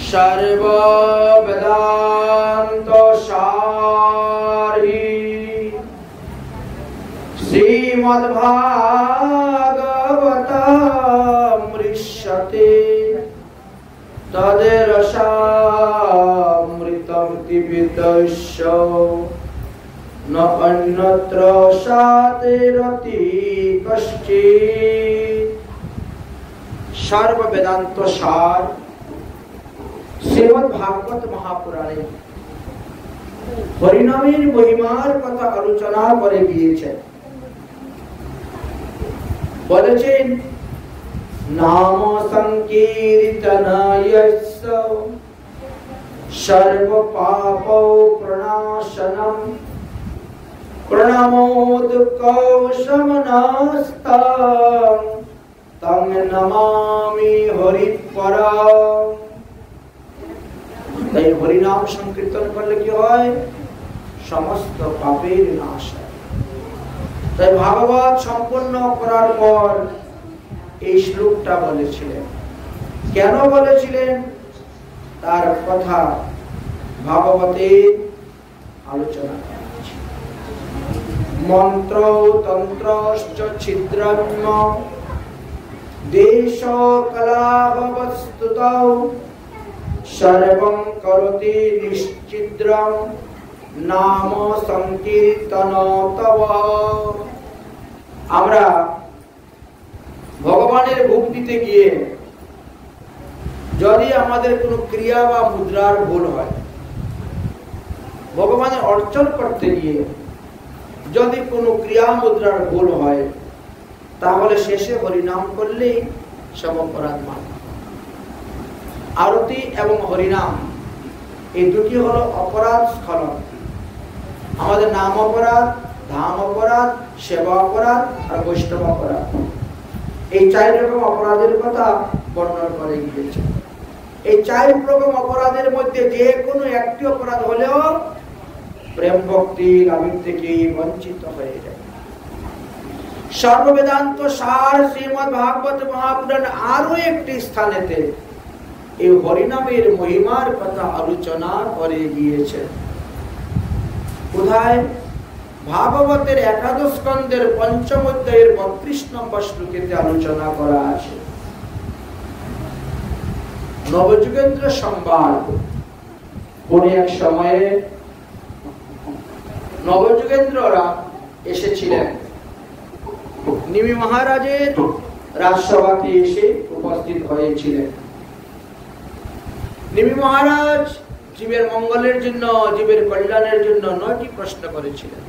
सर्व वेदांत सारी श्रीमद्भागवतमृष्यते तद्रसामृतं पिबेतस्य न अन्यत्र सातिरति कश्चित्। सर्व वेदांत सार श्रीमद् भागवत महापुराणे হরিনামের মহিমার কথা আলোচনা করে গিয়েছেন। বলেছেন নাম সংকীর্তনায়স্য সর্ব পাপ প্রণাশনম প্রণামো দুঃখ শমনস্তাং তং নমামি হরিপরম। তাই হরিনাম সংকীর্তন করলে কি হয়? সমস্ত পাপের নাশ হয়। তাই ভাগবত সম্পূর্ণ করার পর এই শ্লোকটা বলেছিলেন। কেন বলেছিলেন তার কথা ভাগবতের আলোচনা করেছি। মন্ত্র তন্ত্রশ্চ ছিদ্রম্য দেশ কলাবস্তুতৌ সর্বং করতি নিশ্চিদ্রং নাম সংকীর্তন তব। আমরা ভগবানের ভোগ দিতে গিয়ে যদি আমাদের কোনো ক্রিয়া বা মুদ্রার ভুল হয়, ভগবানের অর্চন করতে গিয়ে যদি কোনো ক্রিয়া মুদ্রার ভুল হয়, তাহলে শেষে হরিনাম করলেই সব অপরাধ মাফ। আরতি এবং হরিনাম এই দুটি হলো অপরাধ স্খলন। আমাদের নাম অপরাধ, ধাম অপরাধ, সেবা অপরাধ আর বৈষ্ণব অপরাধ, এই চার রকম অপরাধের কথা বর্ণনা করে গিয়েছে। এই চার রকম অপরাধের মধ্যে যে কোনো একটি অপরাধ হলেও প্রেম ভক্তি লাভের থেকে বঞ্চিত হয়ে যায়। সর্ববেদান্ত সার শ্রীমদ্ ভাগবত মহাপুরাণ আরো একটি স্থানেতে এই হরিনামের মহিমার কথা আলোচনা করে গিয়েছে। কোথায়? ভাগবতের একাদশ স্কন্ধের পঞ্চম অধ্যায়ের 32 নম্বর শ্লোকেতে আলোচনা করা আছে। নবযুগেন্দ্র সংবাদ। কোন এক সময়ে নবযুগেন্দ্ররা এসেছিলেন নিমি মহারাজের রাজসভাতে এসে উপস্থিত হয়েছিলেন। নিমি মহারাজ জীবের মঙ্গলের জন্য, জীবের কল্যাণের জন্য 9টি প্রশ্ন করেছিলেন।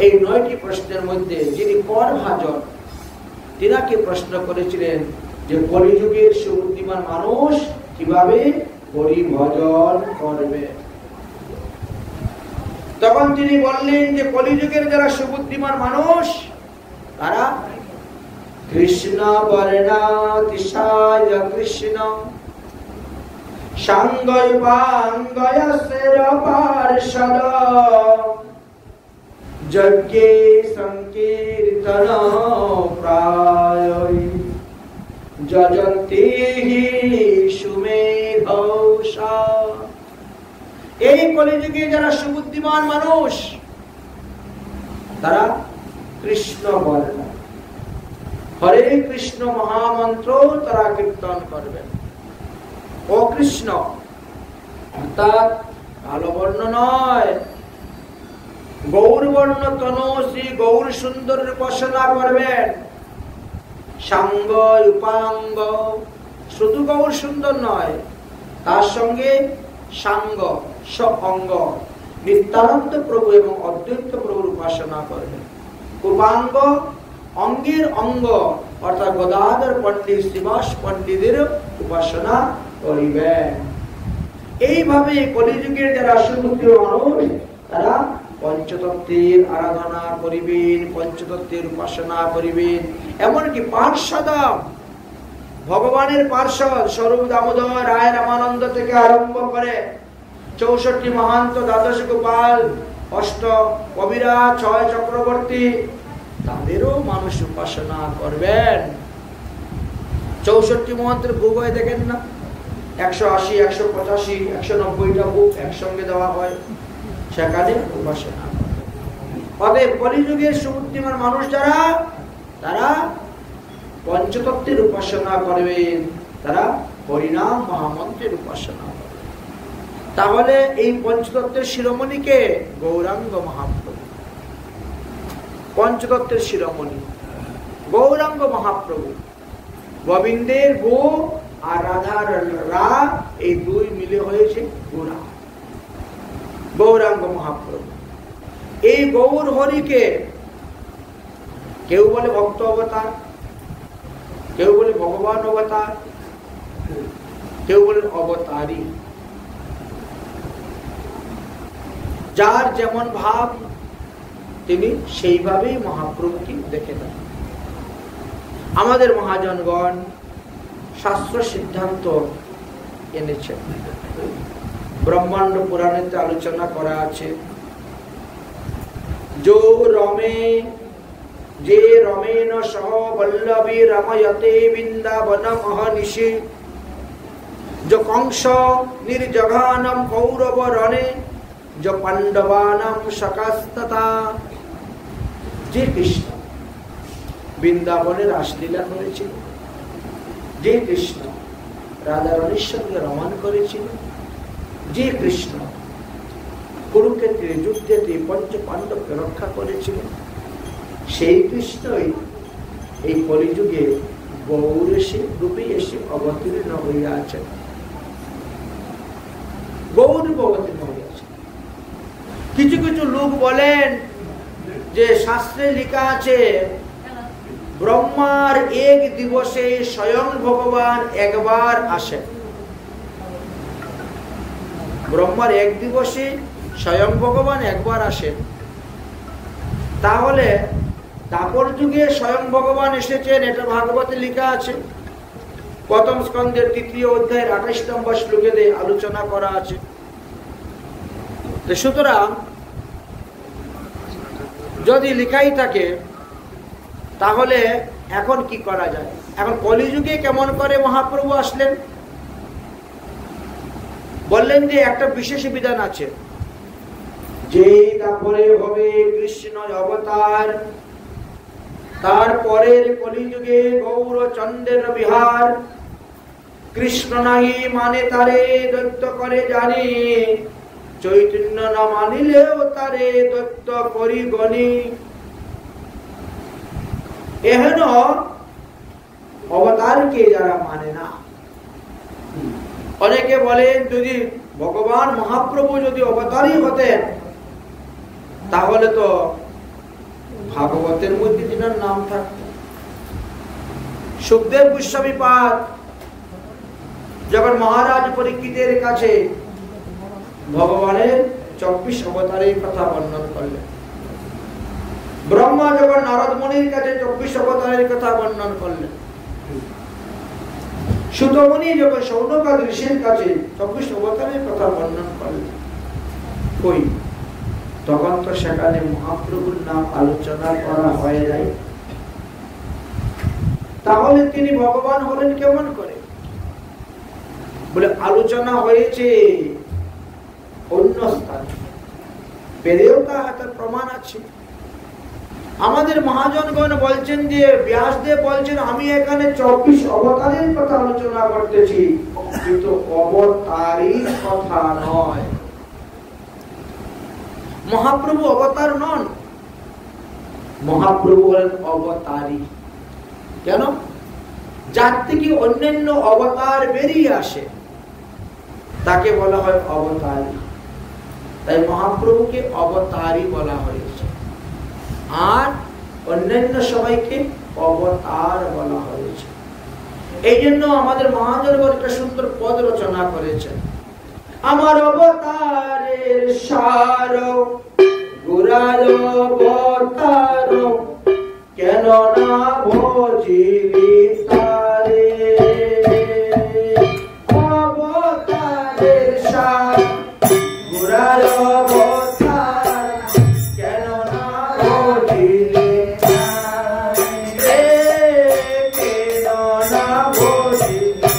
এই 9টি প্রশ্নের মধ্যে যিনি করভাজন, তিনাকে প্রশ্ন করেছিলেন যে কলিযুগের সুবুদ্ধিমান মানুষ কিভাবে হরি ভজন করবে। তখন তিনি বললেন যে কলিযুগের যারা সুবুদ্ধিমান মানুষ তারা কৃষ্ণ বর্ণাতিশয় কৃষ্ণ সাঙ্গয় পাঙ্গয়সের পার্ষদ যজ্ঞে সংকীর্তন প্রায় যজন্তি সুমেধৌষা। এই কলিযুগে যারা সুবুদ্ধিমান মানুষ তারা কৃষ্ণ বর্ণ, হরে কৃষ্ণ মহামন্ত্র তারা কীর্তন করবেন। ও কৃষ্ণ অর্থাৎ কালো বর্ণ নয়, গৌর বর্ণ তনু শ্রী গৌর সুন্দরের উপাসনা করবেন। সাঙ্গ উপাঙ্গ, শুধু গৌর সুন্দর নয়, তার সঙ্গে সাঙ্গ অঙ্গ নিত্যানন্দ প্রভু এবং অদ্বৈত প্রভুর উপাসনা করবেন। উপাঙ্গ অঙ্গের অঙ্গ অর্থাৎ গদাধর পণ্ডিত শ্রীবাস পণ্ডিতের উপাসনা করিবেন। এইভাবে কলিযুগের যারা সুবুদ্ধি মানুষ তারা পঞ্চতত্ত্বের আরাধনা করিবেন, পঞ্চতত্ত্বের উপাসনা করিবেন। এমনকি পার্ষদ, ভগবানের পার্ষদ স্বরূপ দামোদর রায় রামানন্দ থেকে আরম্ভ করে 64 মহান্ত, দ্বাদশ গোপাল, অষ্ট কবিরা, 6 চক্রবর্তী, তাদেরও মানুষ উপাসনা করবেন। 64 মহান্তের ভোগ হয় দেখেন না, 180, 185, 190টা বুক একসঙ্গে দেওয়া হয়, সেখানে উপাসনা। অতএব কলিযুগের সুবুদ্ধিমান মানুষ যারা, তারা পঞ্চতত্ত্বের উপাসনা করবেন, তারা হরিনাম মহামন্ত্রের উপাসনা করবেন। তাহলে এই পঞ্চতত্ত্বের শিরোমণিকে গৌরাঙ্গ মহাপ্রভু। পঞ্চতত্ত্বের শিরোমণি গৌরাঙ্গ মহাপ্রভু। গোবিন্দের গো আর রাধার রা, এই দুই মিলে হয়েছে গোরা, গৌরাঙ্গ মহাপ্রভু। এই গৌর হরিকে কেউ বলে ভক্ত অবতার, কেউ বলে ভগবান অবতার, কেউ বলেন অবতারী। যার যেমন ভাব তিনি সেইভাবেই মহাপ্রভুকে দেখে দেন। আমাদের মহাজনগণ শাস্ত্র সিদ্ধান্ত এনেছেন, ব্রহ্মাণ্ড পুরাণেতে আলোচনা করা আছে। যে রমেন সহ বল্লভী রময়তে বৃন্দাবন মহনিশি, जो कंस निर्जघानम कौरव रणे, जो पांडवानाम शकास्तथा। যে কৃষ্ণ বৃন্দাবনে রাসলীলা করেছিল, যে কৃষ্ণ রাধারানীর সঙ্গে রমণ করেছিল, যে কৃষ্ণ কুরুক্ষেত্রের যুদ্ধে পঞ্চ পাণ্ডবকে রক্ষা করেছিল, সেই কৃষ্ণই এই কলিযুগে গৌর রূপে এসে অবতীর্ণ হইয়াছেন। গৌর অবতীর্ণ হইয়াছে। কিছু কিছু লোক বলেন যে শাস্ত্রে লেখা আছে ব্রহ্মার এক দিবসে স্বয়ং ভগবান একবার আসেন। ব্রহ্মার এক দিবসে স্বয়ং ভগবান একবার আসেন। তাহলে তারপর যুগে স্বয়ং ভগবান এসেছেন, এটা ভাগবতে লেখা আছে। প্রথম স্কন্ধের 3য় অধ্যায়ের 28 নম্বর শ্লোকে আলোচনা করা আছে। সুতরাং যদি লেখাই থাকে তাহলে এখন কি করা যায়? এখন কলিযুগে কেমন করে মহাপ্রভু আসলেন? বললেন যে একটা বিশেষ বিধান আছে, যে তারপরে হবে কৃষ্ণ অবতার, তারপরের কলিযুগে গৌরচন্দ্রের বিহার। কৃষ্ণ নাহি মানে তারে দৈত্য করে জানি, চৈতন্য না মানিলেও তারে দৈত্য করি গণি। এহেন অবতারকে যারা মানে না, অনেকে বলেন যদি ভগবান মহাপ্রভু যদি অবতারই হতেন তাহলে তো ভাগবতের মধ্যে যিনার নাম থাকত। সুখদেব গোস্বামী পাদ যখন মহারাজ পরীক্ষিতের কাছে ভগবানের 24 অবতারের কথা বর্ণন করলেন, ব্রহ্মা যখন নারদ মুনির কাছে 24 অবতারের কথা বর্ণন করলেন, সুতমুনি যখন সৌনকাদ ঋষির কাছে 24 অবতারের কথা বর্ণন করলেন, কই তখন তো সেখানে মহাপ্রভুর নাম আলোচনা করা হয়ে যায়। তাহলে তিনি ভগবান হলেন কেমন করে? বলে আলোচনা হয়েছে অন্য স্থানে, বেদেও তার প্রমাণ আছে। আমাদের মহাজনগণ বলছেন যে ব্যাসদেব বলছেন আমি এখানে 24 অবতারের কথা আলোচনা করতেছি, কিন্তু অবতারীর কথা নয়। মহাপ্রভু অবতার নন, মহাপ্রভু হলেন অবতারী। কেন? যার থেকে অন্যান্য অবতার বেরিয়ে আসে তাকে বলা হয় অবতারী। তাই মহাপ্রভুকে অবতারী বলা হয়েছে, আর অন্যান্য সবাইকে অবতার বলা হয়েছে। এই জন্য আমাদের মহাজনগণ একটা সুন্দর পদ রচনা করেছেন। আমার অবতারের সার গুরার অবতার, কেন না ভজিলি তারে। অবতারের সার গুরার অবতার, কেন না ভজিলি তারে, কেন না ভজিলি।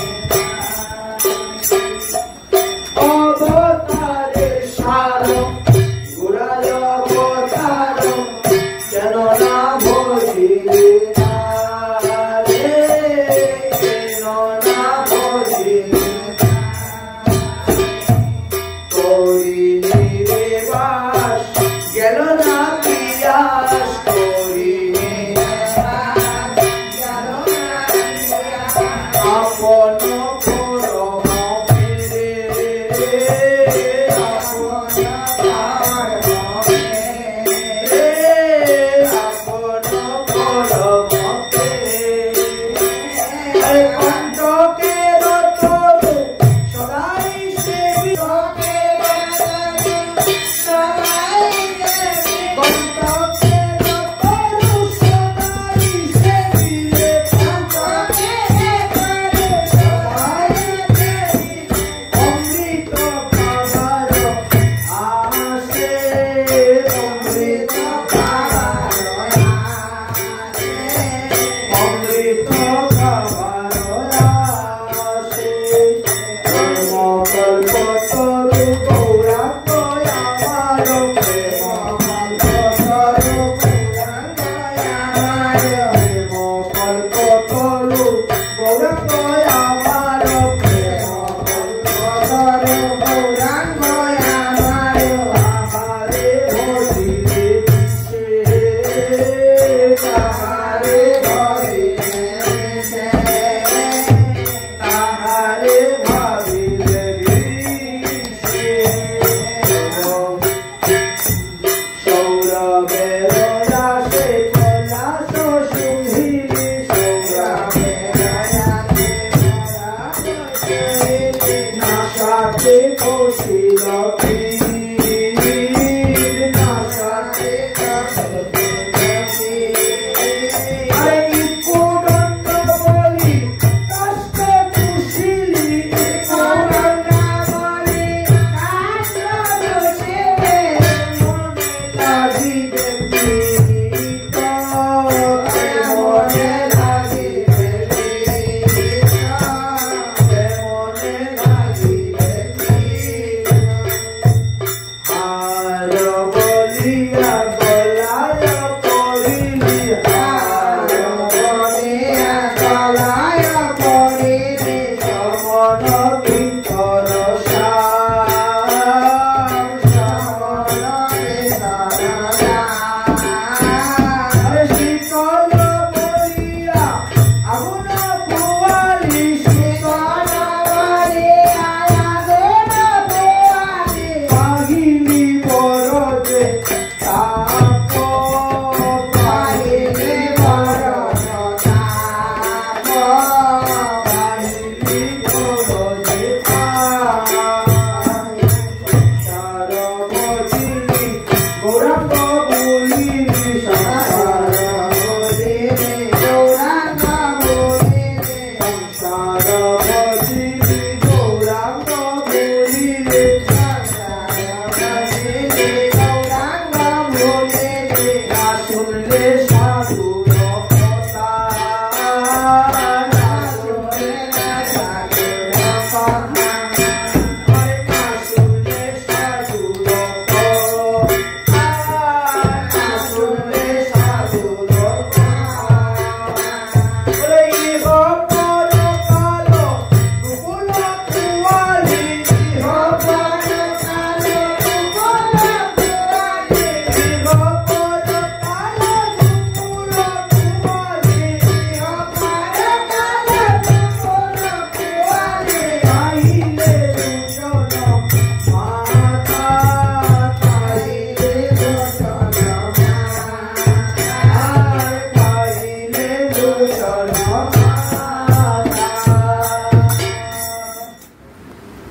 নাশাতে কৌশিল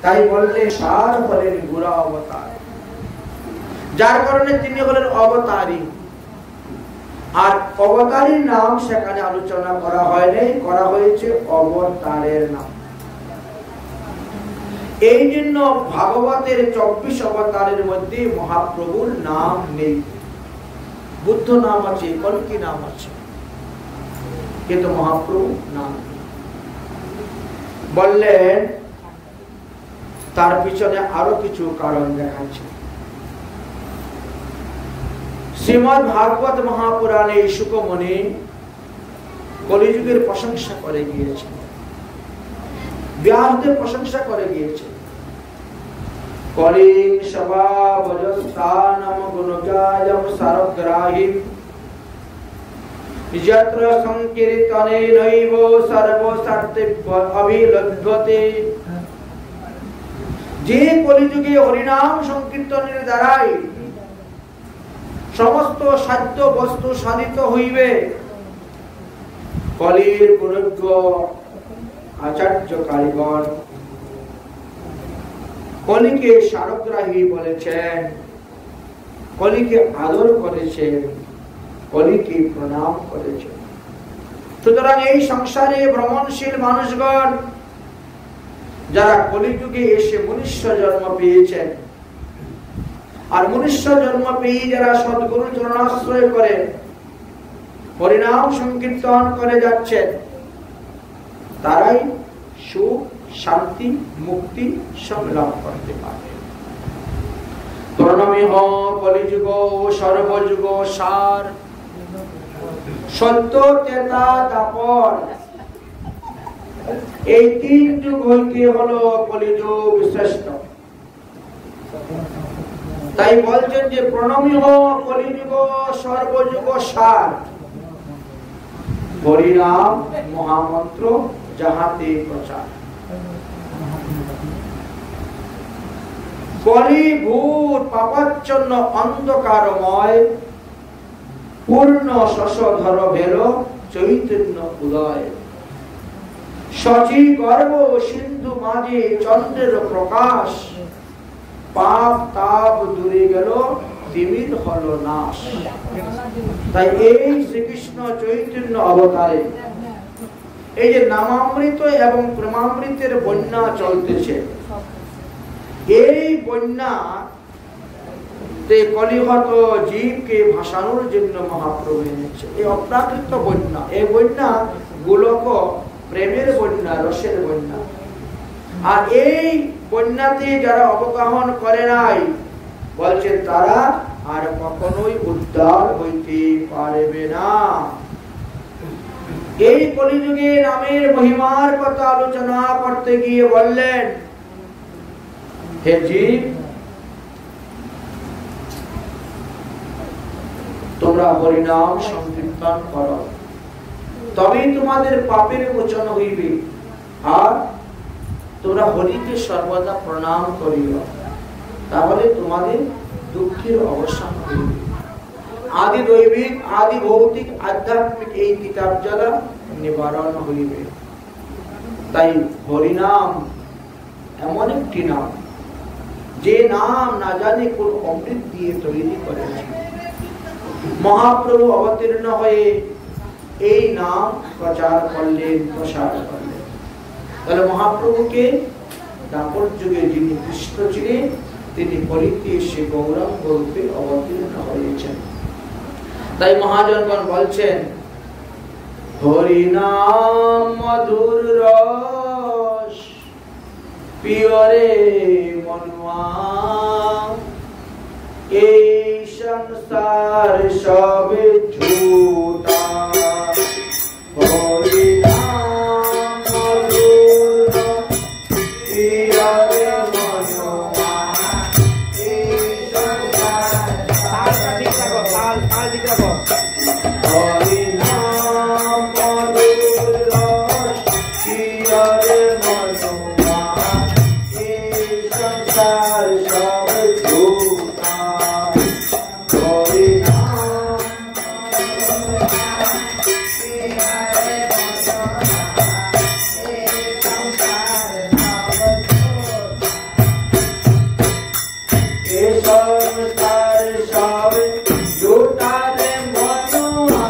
তাই বললে সার হলেন গুরা অবতার, যার কারণে তিনি হলেন অবতারী। আর অবতারীর নাম সেখানে আলোচনা করা হয়নি, করা হয়েছে অবতারের নাম। এই জন্য ভাগবতের 24 অবতারের মধ্যে মহাপ্রভুর নাম নেই। বুদ্ধ নাম আছে, কল্কি নাম আছে, কিন্তু মহাপ্রভু নাম বললেন। তার পিছনে আরো কিছু কারণ দেখাচ্ছে। শ্রীমদ্ ভাগবত মহাপুরাণে শুকমুনি কলিযুগের প্রশংসা করে গিয়েছে, ব্যাসদেব প্রশংসা করে গিয়েছে। কলিং সভাবজস্থানম গুণজায়ম সারগ্রাহীম যত্র সংকীর্তনেনৈব সর্বসার্থিভ্য অভিলভ্যতে। যে কলিযুগে হরিনাম সংকীর্তনের দ্বারাই সমস্ত সাধ্য বস্তু সাধিত হইবে, কলির গুণজ্ঞ আচার্য কারিগণ কলিকে সারগ্রাহী বলেছেন, কলিকে আদর করেছেন, কলিকে প্রণাম করেছেন। সুতরাং এই সংসারে ভ্রমণশীল মানুষগণ যারা কলিযুগে এসে মনুষ্য জন্ম পেয়েছেন, আর মনুষ্য জন্ম পেয়ে যারা সদ্গুরু চরণাশ্রয় করে হরিনাম সংকীর্তন করে যাচ্ছেন, তারাই সুখ, শান্তি, মুক্তি সব লাভ করতে পারে। প্রণমিহ কলিযুগ সর্বযুগ সার, সত্য তেতা দাপর। এই 3 যুগ হইতে হলো কলিযুগ শ্রেষ্ঠ। তাই বলছেন যে প্রণমিহ কলিযুগ সর্বযুগ সার, হরিনাম মহামন্ত্র যাহাতে প্রচার। কলি ভূত পাপাচ্ছন্ন অন্ধকারময়, পূর্ণ শশধর ভেল চৈতন্য উদয়। সচি গর্ব সিন্ধু মাঝে চন্দ্রের প্রকাশ, পাপ তাপ দূরে গেল তিমির হলো নাশ। তাই এই শ্রীকৃষ্ণ চৈতন্য অবতারে এই যে নামামৃত এবং প্রেমামৃতের বন্যা চলতেছে, এই বন্যা কলিহত জীবকে ভাসানোর জন্য মহাপ্রভু এনেছে। এই অপ্রাকৃত বন্যা, এই বন্যা গোলক প্রেমের বন্যা, রসের বন্যা। আর এই বন্যাতে যারা অবগাহন করে নাই, বলছে তারা আর কখনোই উদ্ধার হইতে পারবে না। এই কলিযুগে নামের মহিমার কথা আলোচনা করতে গিয়ে বললেন, হে জীব, তোমরা হরিনাম সংকীর্তন করো, তবেই তোমাদের পাপের মোচন হইবে। আর তোমরা হরিকে সর্বদা প্রণাম করিও, তাহলে তোমাদের দুঃখের অবসান হইবে। আদি দৈবিক, আদি ভৌতিক, আধ্যাত্মিক এই কিতাব জ্বালা নিবারণ হইবে। তাই হরিনাম এমন একটি নাম, যে নাম না জানি কোন অমৃত দিয়ে তৈরি করেছে। মহাপ্রভু অবতীর্ণ হয়ে এই নাম প্রচার করলেন, প্রসার করলেন। তাহলে মহাপ্রভুকে দাপর যুগে যিনি কৃষ্ণ ছিলেন, তিনি কলিতে এসে গৌরাঙ্গ রূপে অবতীর্ণ হয়েছেন। তাই মহাজনগণ বলছেন, হরিনাম মধুর রস পিয়রে মনুয়া, এই সংসার সবে ঝুটা। হরিনাম মধুর রস পিয়রে মনুয়া, এই সংসার হরিনাম মধুর রস পিয়রে মনুয়া, এই সংসার সবে ঝুটা। সংসার সবে ঝুটা রে মনুয়া,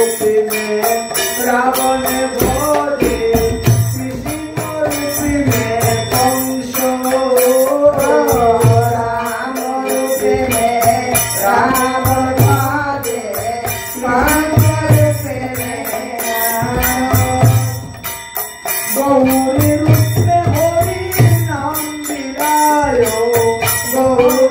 रूपी में रावण बोले, कृष्ण रूपी में कंस, राम रूपी में रावण बोले, कृष्ण रूपी में गौरी रूप में हरि नाम बिरायो, गौरी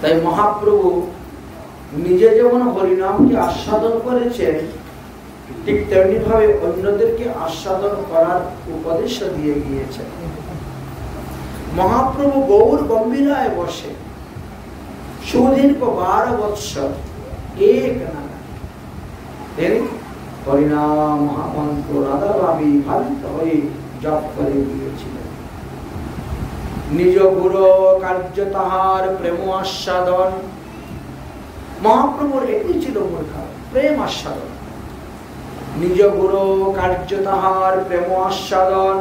তাই মহাপ্রভু নিজে যেমন হরিনামকে আস্বাদন করেছেন, ঠিক তেমনি ভাবে অন্যদেরকে আস্বাদন করার উপদেশ দিয়ে গিয়েছেন। মহাপ্রভু গৌর গম্ভীরায় বসে সুদীর্ঘ 12 বৎসর এক নামে হরিনাম মহামন্ত্র রাধাভাবী ভাবিত হয়ে জপ করে গিয়েছিলেন। নিজ গুরু কার্য তাহার প্রেম আস্বাদন। মহাপ্রভুর এটাই ছিল মূল কারণ, প্রেম আস্বাদন। নিজ গুরু কার্য তাহার প্রেম আস্বাদন,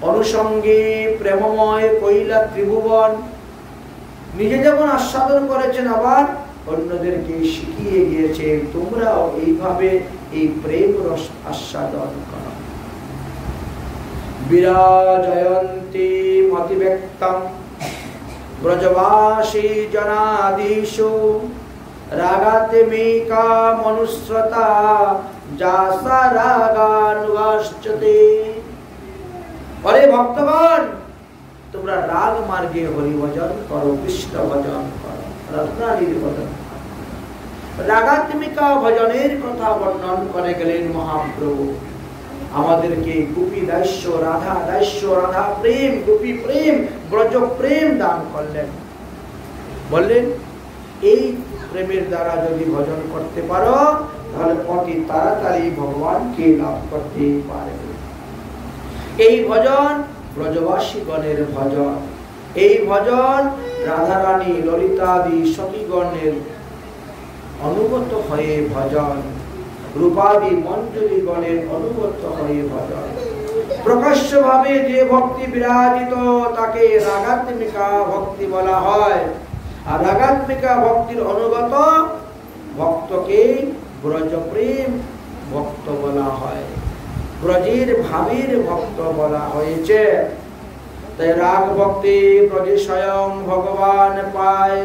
অনুসঙ্গে প্রেমময় কইলা ত্রিভুবন। নিজে যেমন আস্বাদন করেছেন, আবার অন্যদেরকে শিখিয়ে গিয়েছে তোমরাও এইভাবে এই প্রেম রস আস্বাদন করো। বিরাজয়ন্তি মতিব্যক্তম ব্রজবাসী জনাদিষু, রাগাত্মিকা মনুস্রতা যাসা রাগানুগাশ্চতে। অরে ভক্তগণ, তোমরা রাগ মার্গে হরি ভজন করো, কৃষ্ণ ভজন করো, রত্নানীর ভজন। রাগাত্মিকা ভজনের কথা বর্ণন করে গেলেন মহাপ্রভু। আমাদেরকে গোপী দাস্য, রাধা দাস্য, রাধা প্রেম, গোপী প্রেম, ব্রজ প্রেম দান করলেন। বললেন এই প্রেমের দ্বারা যদি ভজন করতে পারো, তাহলে অতি তাড়াতাড়ি ভগবানকে লাভ করতে পারবে। এই ভজন ব্রজবাসীগণের ভজন, এই ভজন রাধারানী ললিতাদি সখীগণের অনুগত হয়ে ভজন, রূপাদি মঞ্জুরিগণের অনুগত হয়ে ভজন। প্রকাশ্য ভাবে যে ভক্তি বিরাজিত তাকে রাগাত্মিকা ভক্তি বলা হয়, আর রাগাত্মিকা ভক্তির অনুগত ভক্তকে ব্রজ প্রেম ভক্ত বলা হয়, ব্রজের ভাবের ভক্ত বলা হয়েছে। তাই রাগ ভক্তি ব্রজে স্বয়ং ভগবান পায়।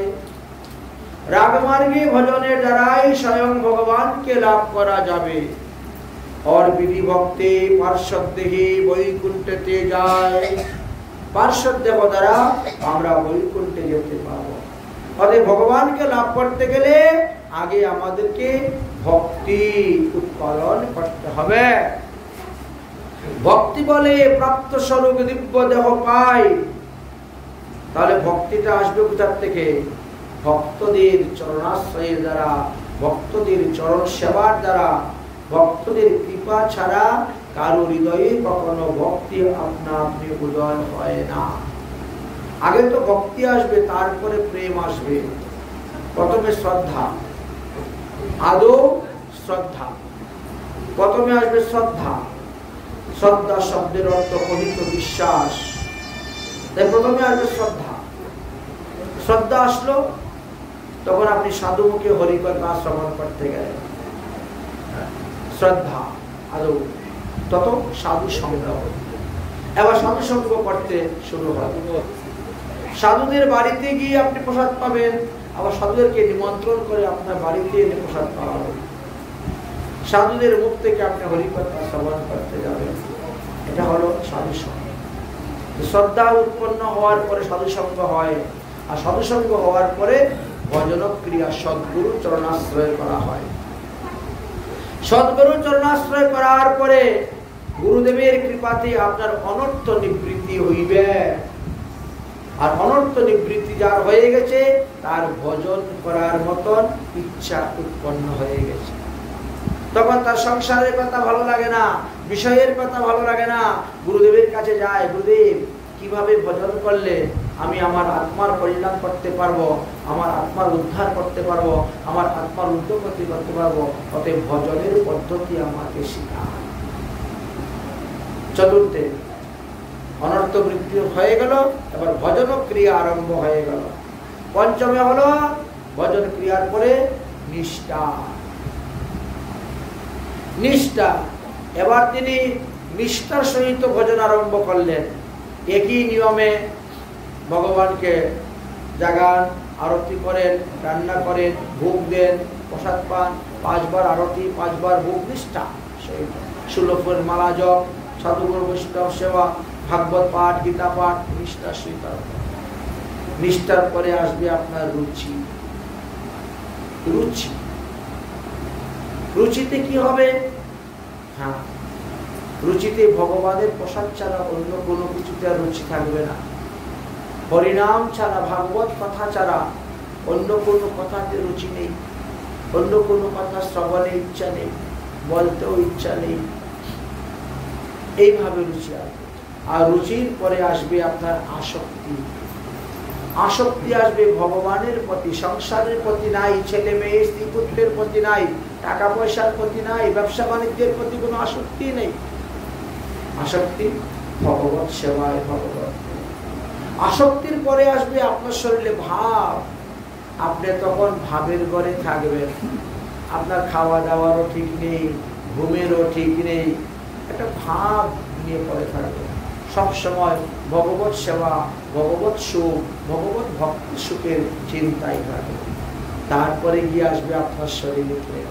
রাগ মার্গে ভজনের দ্বারাই স্বয়ং ভগবানকে লাভ করা যাবে। और विधि भक्ति पार्षद देही বৈকুণ্ঠে যায়। পার্ষদ দেব দ্বারা আমরা বৈকুণ্ঠে যেতে পারবো। অতএব ভগবানকে লাভ করতে গেলে আগে আমাদেরকে ভক্তি উৎপাদন করতে হবে। ভক্তি বলে প্রাপ্ত স্বরূপ দিব্য দেহ পায়। তাহলে ভক্তিটা আসবে কোথা থেকে? ভক্তদের চরণাশ্রয়ের দ্বারা, ভক্তদের চরণ সেবার দ্বারা। ভক্তদের কৃপা ছাড়া কারো হৃদয়ে কখনো ভক্তি আপনা আপনি উদয় হয় না। আগে তো ভক্তি আসবে, তারপরে প্রেম আসবে। প্রথমে শ্রদ্ধা, আদৌ শ্রদ্ধা, প্রথমে আসবে শ্রদ্ধা। শ্রদ্ধা শব্দের অর্থ কহিত বিশ্বাস, তাই প্রথমে আসবে শ্রদ্ধা। শ্রদ্ধা আসলো, তখন আপনি সাধুমুখে হরিকথা শ্রবণ করতে গেলেন, শ্রদ্ধা আদৌ, তত সাধু সঙ্গ। এবার সাধু সঙ্গ করতে শুরু হবে। সাধুদের বাড়িতে গিয়ে আপনি প্রসাদ পাবেন, আবার সাধুদেরকে নিমন্ত্রণ করে আপনার বাড়িতে এনে প্রসাদ পাওয়া। সাধুদের মুখ থেকে আপনি হরিকথা শ্রবণ করতে যাবেন। এটা হলো সাধু সঙ্গ। শ্রদ্ধা উৎপন্ন হওয়ার পরে সাধু সঙ্গ হয়, আর সাধু সঙ্গ হওয়ার পরে ভজন ক্রিয়া সদ্গুরু চরণাশ্রয় করা হয়। সদ্গুরু চরণাশ্রয় করার পরে গুরুদেবের কৃপাতে আপনার অনর্থ নিবৃত্তি হইবে। আর অনর্থ নিবৃত্তি যার হয়ে গেছে, তার ভজন করার মতন ইচ্ছা উৎপন্ন হয়ে গেছে। তখন তার সংসারের কথা ভালো লাগে না, বিষয়ের কথা ভালো লাগে না। গুরুদেবের কাছে যায়, গুরুদেব কিভাবে ভজন করলে আমি আমার আত্মার পরিণাম করতে পারবো, আমার আত্মার উদ্ধার করতে পারবো, আমার আত্মার উদ্যোগতি করতে পারবো, অতএব ভজনের পদ্ধতি আমাকে শিখা। চতুর্থে অনর্থ বৃত্তি হয়ে গেল, এবার ভজন ক্রিয়া আরম্ভ হয়ে গেল। পঞ্চমে হলো ভজন ক্রিয়ার পরে নিষ্ঠা। নিষ্ঠা, এবার তিনি নিষ্ঠার সহিত ভজন আরম্ভ করলেন। একই নিয়মে ভগবানকে জাগান, আরতি করেন, রান্না করেন, ভোগ দেন, প্রসাদ পান, 5 বার আরতি, 5 বার ভোগ। নিষ্ঠা সহিত 16 ফুলের মালা জপ, সাধুগুরু বৈষ্ণব সেবা, ভাগবত পাঠ, গীতা পাঠ, নিষ্ঠার সহিত। নিষ্ঠার পরে আসবে আপনার রুচি। রুচি, রুচিতে কি হবে? হ্যাঁ, রুচিতে ভগবানের প্রসাদ ছাড়া অন্য কোনো কিছুতে আর রুচি থাকবে না। হরিনাম ছাড়া, ভাগবত কথা ছাড়া অন্য কোনো কথাতে রুচি নেই, অন্য কোনো কথা শ্রবণে ইচ্ছা নেই, বলতেও ইচ্ছা নেই। এইভাবে রুচি আসবে। আর রুচির পরে আসবে আপনার আসক্তি। আসক্তি আসবে ভগবানের প্রতি, সংসারের প্রতি নাই, ছেলে মেয়ে স্ত্রী পুত্রের প্রতি নাই, টাকা পয়সার প্রতি নাই, ব্যবসা বাণিজ্যের প্রতি কোনো আসক্তি নেই। আসক্তি ভগবত সেবায়, ভগবত। আসক্তির পরে আসবে আপনার শরীরে ভাব। আপনি তখন ভাবের ঘরে থাকবেন। আপনার খাওয়া দাওয়ারও ঠিক নেই, ঘুমেরও ঠিক নেই, একটা ভাব নিয়ে পড়ে থাকবেন। সবসময় ভগবত সেবা, ভগবত সুখ, ভগবত ভক্তি সুখের চিন্তাই থাকবে। তারপরে গিয়ে আসবে আপনার শরীরে প্রেম।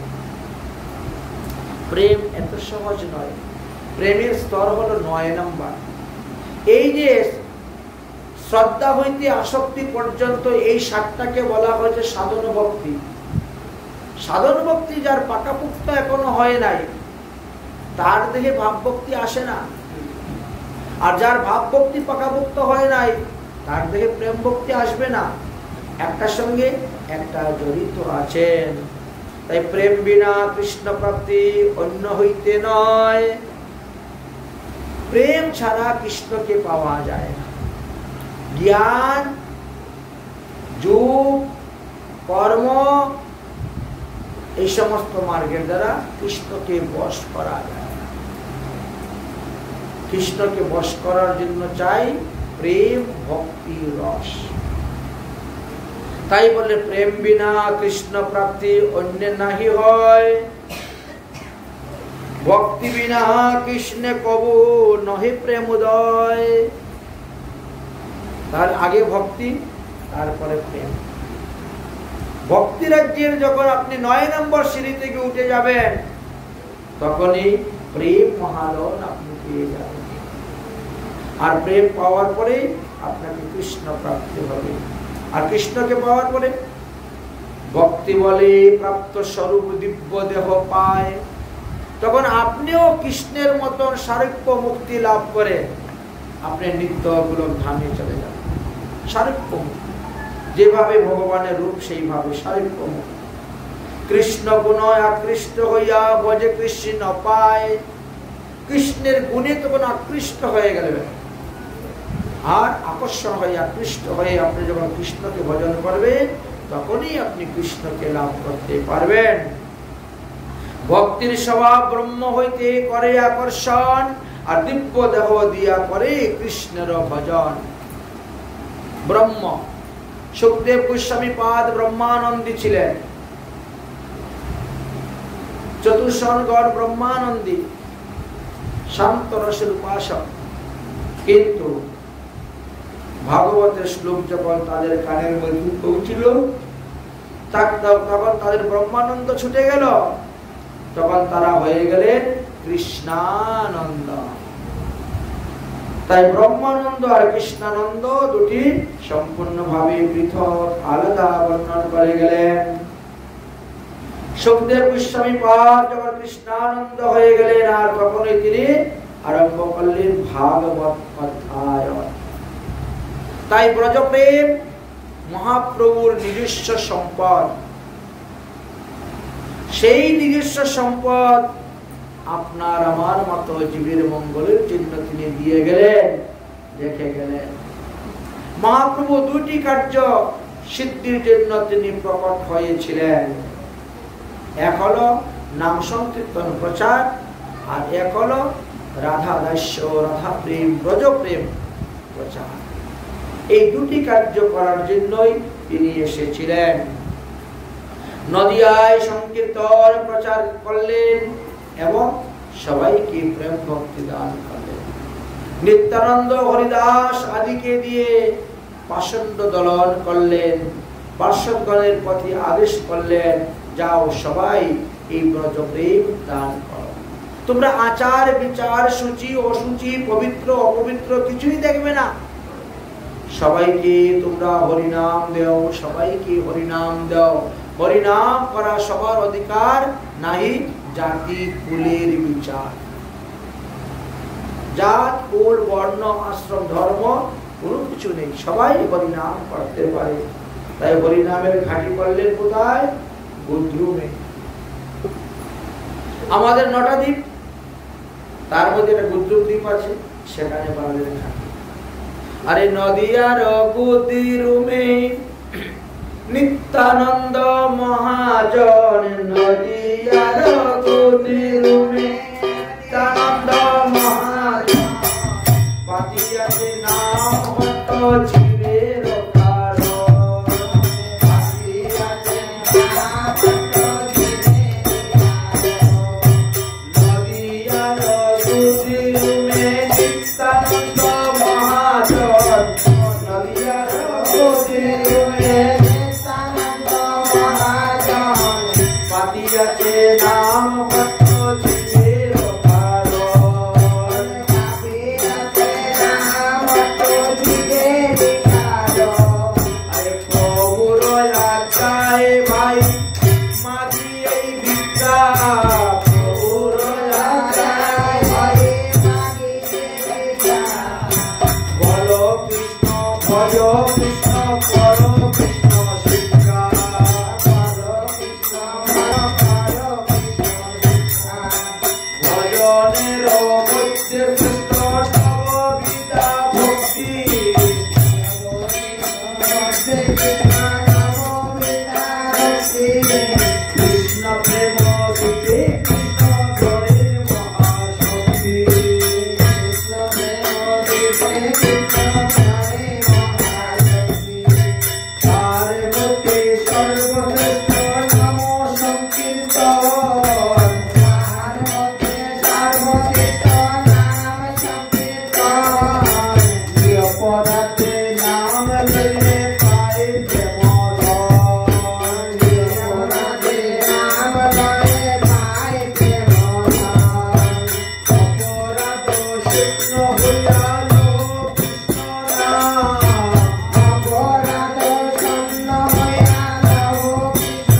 প্রেম এত সহজ নয়। প্রেমের স্তর হলো 9 নম্বর। এই যে শ্রদ্ধা হইতে আসক্তি পর্যন্ত এই 7টাকে বলা হয়েছে সাধন ভক্তি। সাধন ভক্তি যার পাকাপুক্ত এখনো হয় নাই, তার দেহে ভাব ভক্তি আসে না। আর যার ভাব ভক্তি পাকাপুক্ত হয় নাই, তার দেহে প্রেম ভক্তি আসবে না। একটার সঙ্গে একটা জড়িত আছেন। তাই প্রেম বিনা কৃষ্ণ প্রাপ্তি অন্য হইতে নয়। প্রেম ছাড়া কৃষ্ণকে পাওয়া যায় না। জ্ঞান, যোগ, কর্ম, এই সমস্ত মার্গের দ্বারা কৃষ্ণকে বশ করা যায়। কৃষ্ণকে বশ করার জন্য চাই প্রেম, ভক্তি, রস। তাই বলে প্রেম বিনা কৃষ্ণ প্রাপ্তি অন্য নাহি হয়, ভক্তি বিনা কৃষ্ণে কবু নহি প্রেম উদয়। তার আগে ভক্তি, তারপরে প্রেম। ভক্তি রাজ্যের যখন আপনি 9 নম্বর সিঁড়ি থেকে উঠে যাবেন, তখনই প্রেম মহালন আপনি পেয়ে যাবেন। আর প্রেম পাওয়ার পরে আপনাকে কৃষ্ণ প্রাপ্তি হবে। আর কৃষ্ণকে পাওয়ার পরে ভক্তি বলে প্রাপ্ত স্বরূপ দিব্য দেহ পায়, তখন আপনিও কৃষ্ণের মতন সারূপ্য মুক্তি লাভ করে আপনি নিত্য গোলক ধামে চলে যান। সারূপ্য মুক্তি, যেভাবে ভগবানের রূপ সেইভাবে সারূপ্য মুক্তি। কৃষ্ণ গুণ আকৃষ্ট হইয়া ভজে কৃষ্ণ পায়, কৃষ্ণের গুণে তখন আকৃষ্ট হয়ে গেলেন, আর আকর্ষণ হয়ে আকৃষ্ট হয়ে আপনি যখন কৃষ্ণকে ভজন করবেন তখনই আপনি কৃষ্ণকে লাভ করতে পারবেন। ভক্তির স্বভাব ব্রহ্ম হইতে করে আকর্ষণ, আর দিব্য দেহ দিয়া করে কৃষ্ণের ভজন। ব্রহ্ম, সুখদেব গোস্বামী পাদ ব্রহ্মানন্দী ছিলেন, চতুর্শনগড় ব্রহ্মানন্দী, শান্ত রসের উপাসক। কিন্তু ভাগবতের শ্লোক যখন তাদের কানের মধ্যে পৌঁছিল তখন তাদের ব্রহ্মানন্দ ছুটে গেল, তখন তারা হয়ে গেলেন কৃষ্ণানন্দ। তাই ব্রহ্মানন্দ আর কৃষ্ণানন্দ দুটি সম্পূর্ণভাবে পৃথক, আলাদা বর্ণন করে গেলেন। সুখদেব গোস্বামী পাদ যখন কৃষ্ণানন্দ হয়ে গেলেন, আর তখনই তিনি আরম্ভ করলেন ভাগবত অধ্যায়ন। তাই ব্রজপ্রেম মহাপ্রভুর নিজস্ব সম্পদ, সেই নিজস্ব সম্পদ আপনার আমার মতো জীবের মঙ্গলের জন্য তিনি দিয়ে গেলেন, রেখে গেলেন। মহাপ্রভু দুটি কার্য সিদ্ধির জন্য তিনি প্রকট হয়েছিলেন, এক হলো নাম সংকীর্তন প্রচার, আর এক হলো রাধা দাস্য, রাধা প্রেম, ব্রজ প্রেম প্রচার। এই দুটি কার্য করার জন্যই তিনি এসেছিলেন। নদিয়ায় সংকীর্তন প্রচার করলেন এবং সবাইকে প্রেম ভক্তি দান করলেন। নিত্যানন্দ হরিদাস আদিকে দিয়ে পাষণ্ড দলন করলেন, পার্শ্বগণের প্রতি আদেশ করলেন, যাও সবাই এই ব্রজ প্রেম দান করো। তোমরা আচার বিচার, সূচি অসুচি, পবিত্র অপবিত্র কিছুই দেখবে না, সবাইকে তোমরা হরিনাম দাও, সবাইকে হরিনাম দাও। হরিনাম করা সবার অধিকার, নাই জাতি কুলের বিচার। জাত কুল বর্ণ আশ্রম ধর্ম কোনো কিছু নেই, সবাই হরিনাম করতে পারে। তাই হরিনামের ঘাঁটি করলেন কোথায়? গুদ্রুমে। আমাদের 9টা দ্বীপ, তার মধ্যে একটা গুদ্রুম দ্বীপ আছে, সেখানে বানালেন ঘাঁটি। আরে নদিয়ার গুদ্রুমে নিত্যানন্দ মহাজন, নদিয়ার গুদ্রুমে নিত্যানন্দ মহাজন, পাতিয়াতে নাম হত জীবের কারণ, পাতিয়াতে নাম হত জীবের কারণ। নদিয়ার গুদ্রুমে নিত্যানন্দ মহাজন, নদিয়ার গুদ্রুমে নিত্যানন্দ মহাজন, পাতিয়াতে নাম হত জীবের কারণ, পাতিয়াতে নাম হত জীবের কারণ। আরে প্রভুর আজ্ঞায় ভাই মাগি এই ভিক্ষা, প্রভুর আজ্ঞায় ভাই মাগি এই ভিক্ষা। বলো কৃষ্ণ ভজ কৃষ্ণ, কর কৃষ্ণ শিক্ষা, বলো কৃষ্ণ কর কৃষ্ণ শিক্ষা। ভজনের মধ্যে কৃষ্ণ নববিধা ভক্তি, কৃষ্ণ প্রেম দিতে কৃষ্ণ ধরে মহাশক্তি, কৃষ্ণ প্রেম দিতে কৃষ্ণ ধরে মহাশক্তি। তার মধ্যে সর্বশ্রেষ্ঠ নাম সংকীর্তন, তার মধ্যে সর্বশ্রেষ্ঠ নাম সংকীর্তন। নিরপরাধে নাম লইলে পায় প্রেমধন, নিরপরাধে নাম লইলে পায় প্রেমধন। অপরাধ শূন্য হইয়াল কৃষ্ণ নাম, অপরাধ শূন্য হইয়াল কৃষ্ণ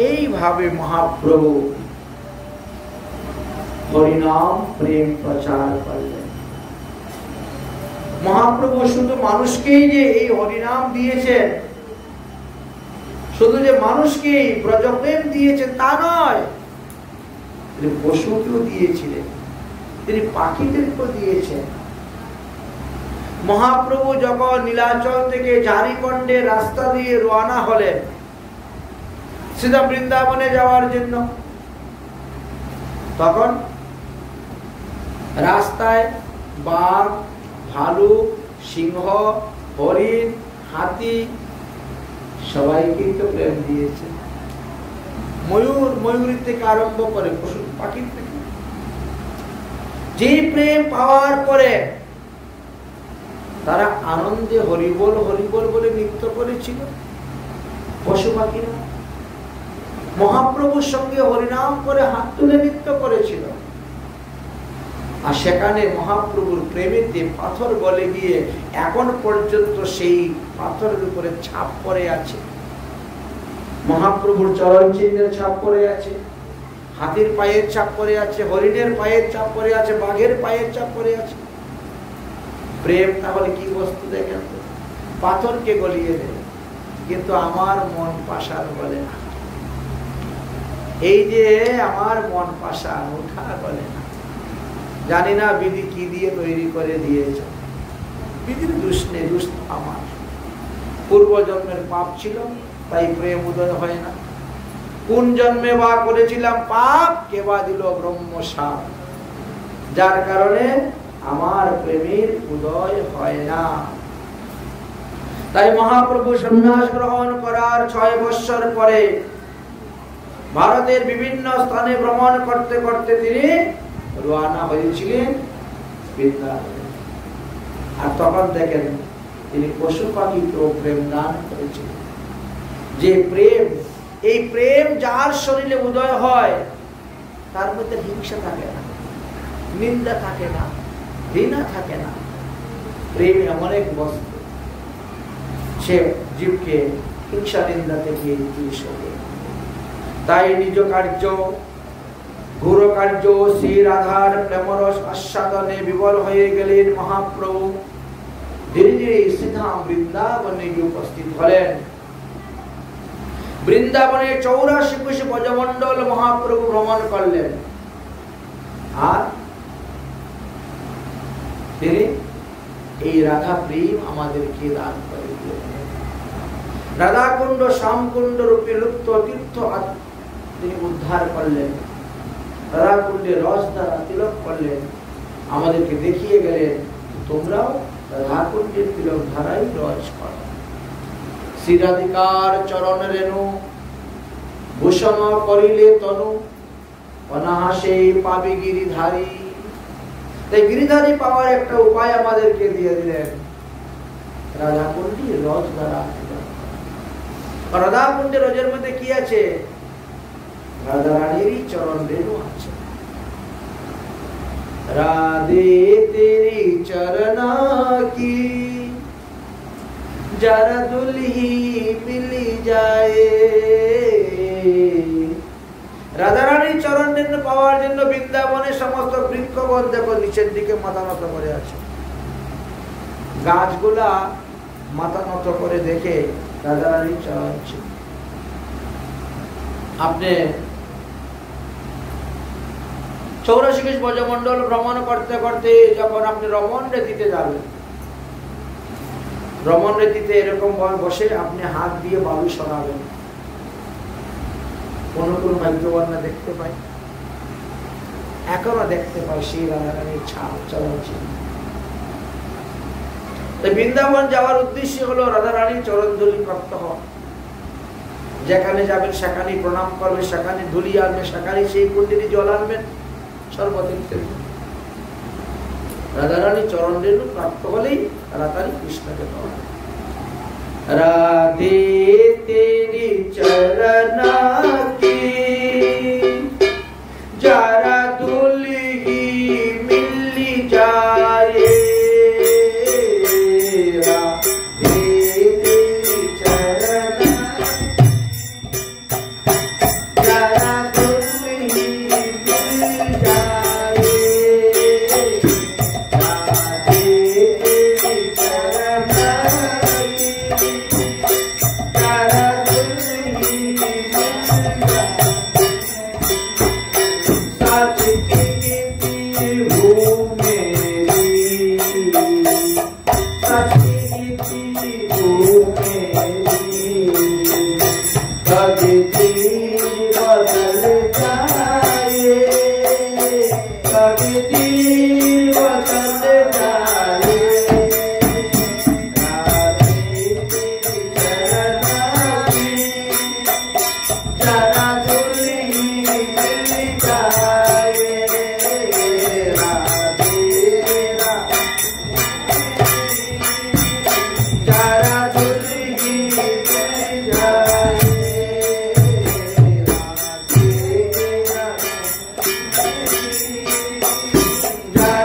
এইভাবে মহাপ্রভু হরিনাম প্রেম প্রচার করলেন। মহাপ্রভু শুধু মানুষকেই যে এই হরিনাম দিয়েছেন, শুধু যে মানুষকেই ব্রজপ্রেম দিয়েছেন তা নয়, তিনি পশুকেও দিয়েছিলেন, তিনি পাখিদেরকেও দিয়েছেন। মহাপ্রভু যখন নীলাচল থেকে ঝাড়িকন্ডের রাস্তা দিয়ে রওনা হলেন সিধা বৃন্দাবনে যাওয়ার জন্য, তখন রাস্তায় বাঘ, ভালুক, সিংহ, হরিণ, হাতি সবাইকে তো প্রেম দিয়েছে। ময়ূর, ময়ূরী থেকে আরম্ভ করে পশু পাখির থেকে, যে প্রেম পাওয়ার পরে তারা আনন্দে হরিবল হরিবল বলে নৃত্য করেছিল। পশু পাখিরা মহাপ্রভুর সঙ্গে হরিনাম করে হাত তুলে নৃত্য করেছিল। আর সেখানে মহাপ্রভুর প্রেমেতে পাথর গলে গিয়ে এখন পর্যন্ত সেই পাথরের উপরে ছাপ পড়ে আছে। মহাপ্রভুর চরণ চিহ্নের ছাপ পড়ে আছে, হাতির পায়ের ছাপ পড়ে আছে, হরিণের পায়ের ছাপ পড়ে আছে, বাঘের পায়ের ছাপ পড়ে আছে। প্রেম তাহলে কি বস্তু দেখেন তো, পাথরকে গলিয়ে দেয়, কিন্তু আমার মন পাশার বলে না। এই যে আমার মন পাশা উঠা বলে না। জানি না বিধি কি দিয়ে তৈরি করে দিয়েছে, বিধির দোষ নেই, দোষ আমার। পূর্ব জন্মের পাপ ছিল তাই প্রেম উদয় হয় না। কোন জন্মে বা করেছিলাম পাপ, কে বা দিল ব্রহ্ম সাপ, যার কারণে আমার প্রেমের উদয় হয় না। তাই মহাপ্রভু সন্ন্যাস গ্রহণ করার 6 বৎসর পরে ভারতের বিভিন্ন স্থানে ভ্রমণ করতে করতে তিনি রওনা হয়েছিলেন বৃন্দাবনে। আর তখন দেখেন তিনি পশু পাখিকেও প্রেম দান করেছিলেন। যে প্রেম, এই প্রেম যার শরীরে উদয় হয় তার মধ্যে হিংসা থাকে না, নিন্দা থাকে না, ঘৃণা থাকে না। প্রেম এমন এক বস্তু, সে জীবকে হিংসা নিন্দা থেকে দূরে সরে। তাই নিজ কার্য, গুরু কার্য শ্রী রাধার প্রেমরস আস্বাদনে বিবল হয়ে গেলেন মহাপ্রভু। ধীরে ধীরে সিধা বৃন্দাবনে গিয়ে উপস্থিত হলেন। বৃন্দাবনে 84 কোটি ব্রজমণ্ডল মহাপ্রভু ভ্রমণ করলেন। আর তিনি এই রাধা প্রেম আমাদেরকে দান করে দিলেন। রাধাকুণ্ড শ্যামকুণ্ড রূপে লুপ্ত তীর্থ তিনি উদ্ধার করলেন। রাধাকুণ্ডে রস দ্বারা তিলক করলেন, আমাদেরকে দেখিয়ে গেলেন তোমরাও রাধাকুণ্ডের তিলক ধারাই রস করো। শ্রীরাধিকার চরণ রেণু ভূষণ করিলে তনু, অনাহাসে পাবি গিরিধারী। তাই গিরিধারী পাওয়ার একটা উপায় আমাদেরকে দিয়ে দিলেন, রাধাকুণ্ডে রস দ্বারা। রাধাকুণ্ডে রজের মধ্যে কি আছে? রাধা রানীরই চরণ রেণু আছে। রাধে তেরি चरना की जरा दुल्ही मिली जाए। রাধারানীর চরণ পাওয়ার জন্য বৃন্দাবনের সমস্ত বৃক্ষগণ দেখো নিচের দিকে মাথা নত করে আছে। গাছগুলা মাথা নত করে দেখে রাধারানীর চরণ ছিল। আপনি 84 ব্রজমন্ডল ভ্রমণ করতে করতে যখন আপনি রমণ রেতিতে যাবেন, রমণ রেতিতে এরকম বসে আপনি হাত দিয়ে বালু সরাবেন, অনুকূল ভাগ্যবর্ণা দেখতে পাই, এখনো দেখতে পাই সেই রাধারানীর ছাপ চরণ চিহ্ন। বৃন্দাবন যাওয়ার উদ্দেশ্য হলো রাধারানীর চরণ ধুলি প্রাপ্ত হওয়া। যেখানে যাবেন সেখানেই প্রণাম করবে, সেখানে ধুলি আনবে, সেখানে সেই কুণ্ডিনী জল আনবেন, সর্বতীর্থে রাধারানীর চরণ রেণু প্রাপ্ত হলেই রাধারানী কৃষ্ণকে পাওয়া। রাধে তেরি চরনা কি যারা দুলহি মিলি যায়। Yeah.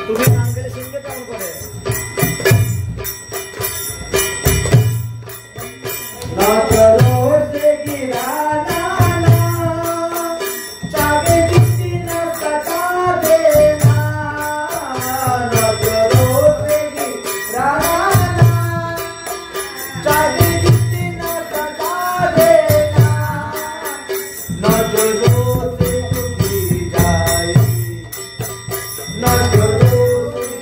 তুমি আঙ্কেল শুনবে কেমন করে नजरों से गिराना ना चाहे किसी न सता देना नजरों से गिराना ना चाहे किसी न सता देना नजरों से जो गिर जाए नजरों से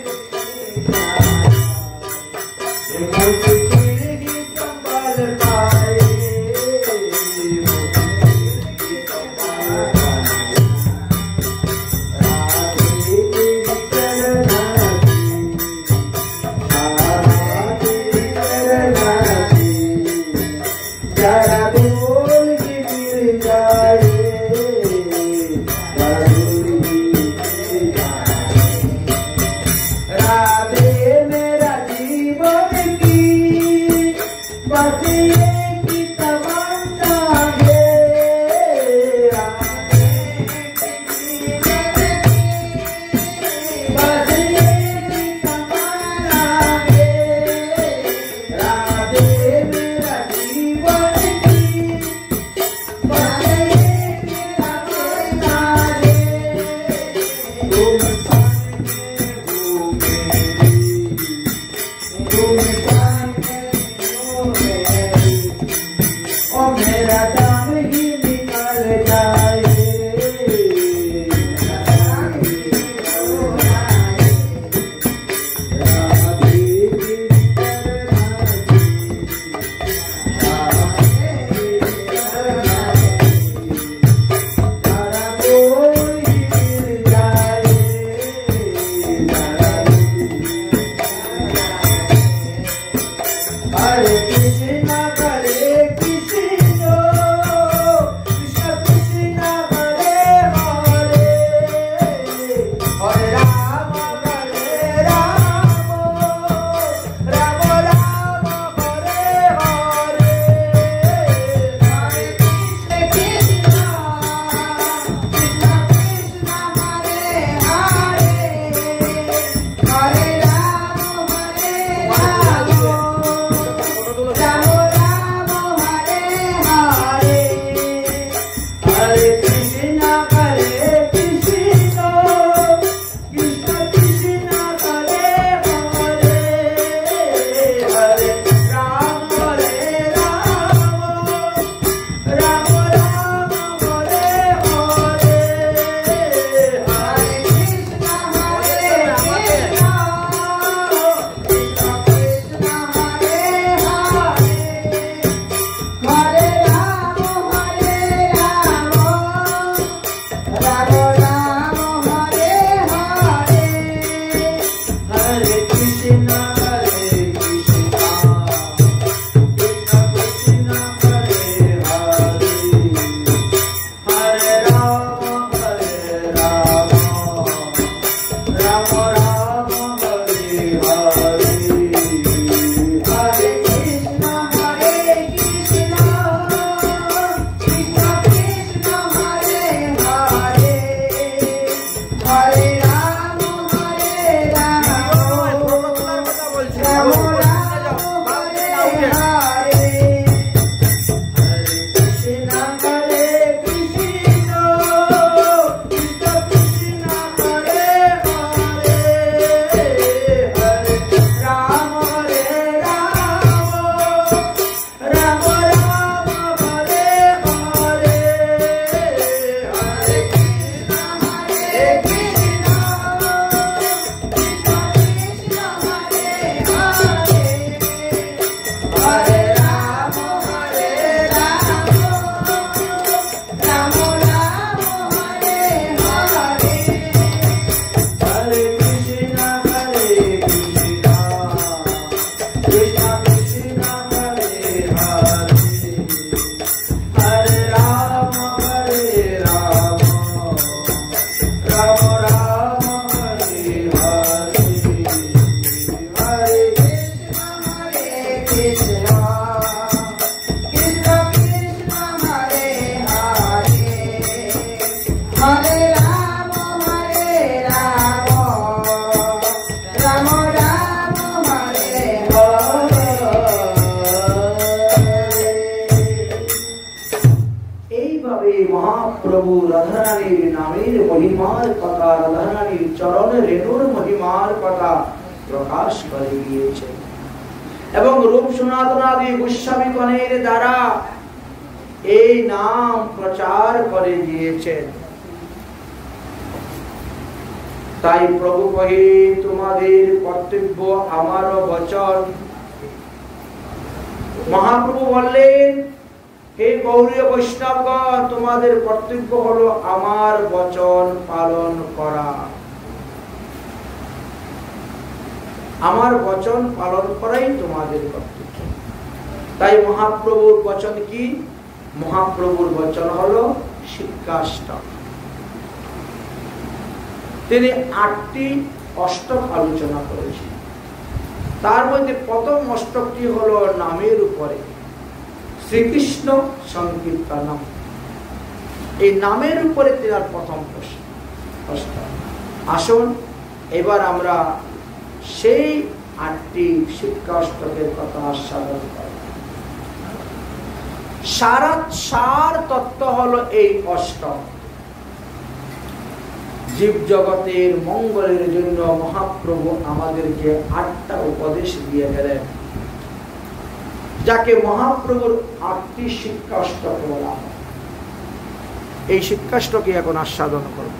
প্রভু রাধারানীর নামের মহিমার কথা, রাধারানীর চরণ রেণুর মহিমার কথা প্রকাশ করে গিয়েছেন এবং রূপ সনাতনাদি গোস্বামীগণের দ্বারা এই নাম প্রচার করে গিয়েছেন। তাই প্রভু কহে তোমাদের কর্তব্য আমার বচন। মহাপ্রভু বললেন, হে গৌরীয় বৈষ্ণবগণ, তোমাদের কর্তব্য হলো আমার বচন পালন করা। আমার বচন পালন করাই তোমাদের কর্তব্য। তাই মহাপ্রভুর বচন কি? মহাপ্রভুর বচন হলো শিক্ষাষ্টক। তিনি 8টি অষ্টক আলোচনা করেছেন। তার মধ্যে প্রথম অষ্টকটি হলো নামের উপরে, শ্রীকৃষ্ণ সংকীর্তনম। এই নামের উপরে তার প্রথম প্রশ্ন। আসুন এবার আমরা সেই 8টি শিক্ষাষ্টকের কথা আস্বাদন করি। সার তত্ত্ব হলো এই অষ্টক। জীব জগতের মঙ্গলের জন্য মহাপ্রভু আমাদেরকে 8টা উপদেশ দিয়ে গেলেন, যাকে মহাপ্রভুর 8টি শিক্ষাষ্টক বলা হয়। এই শিক্ষাষ্টকে এখন আস্বাদন করব।